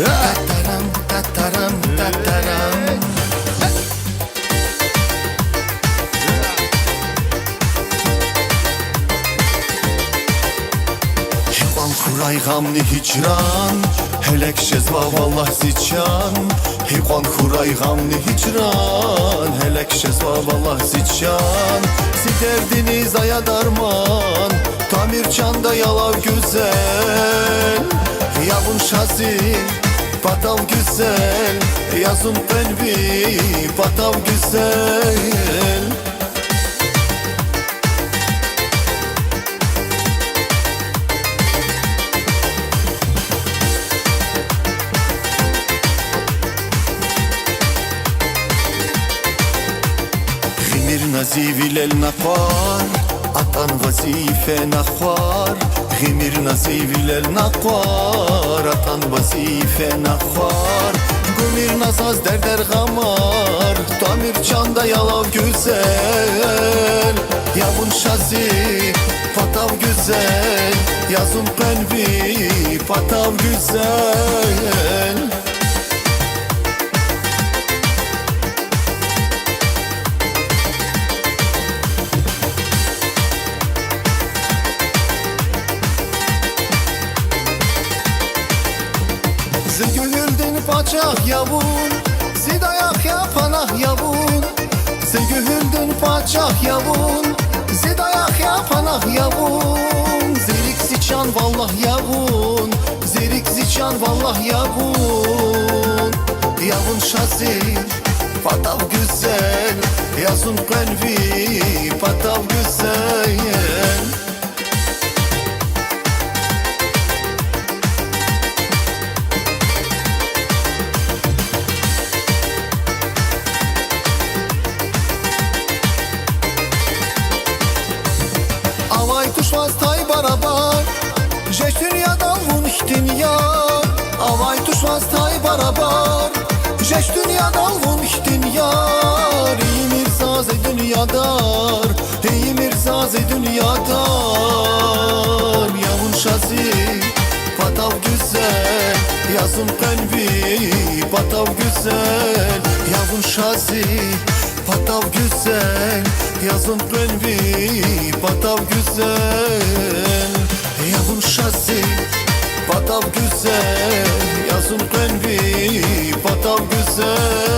Tataram, tataram, tataram. Hivan kuray gamni hicran, helek şezva vallah zican. Hivan kuray gamni hicran, helek şezva vallah zican. Siderdiniz aya darman, tamir çanda yalav güzel. Yavun şazi, patav güzel. Yazın penvi, patav güzel. Nazivil el nakvar, atan vazife nakvar. Gimir nazivil el nakvar, atan vazife nakvar. Gümir nazaz derder gamar, tamir çanda yalav güzel. Yavun şazi, patav güzel. Yazın penvi, patav güzel. Zigühüldün paçak yavun, zidayak yapanak yavun. Zigühüldün paçak yavun, zidayak yapanak yavun. Zirik ziçan vallah yavun, zirik ziçan vallah yavun. Yavun şazi, patav güzel. Yazın penvi, patav güzel. Avay tuşvaz tay barabar, jeş dünyadan vun ihtinya. Avay tuşvaz tay barabar, jeş dünyadan vun ihtinya. İyi mirzaz dünyadar, iyi mirzaz dünyadar. Yavun şazi, patav güzel. Yazın penvi, patav güzel. Yavun şazi, patav güzel. Yazın penvi, patav güzel. Yavun şazi, patav güzel. Yazın penvi, patav güzel.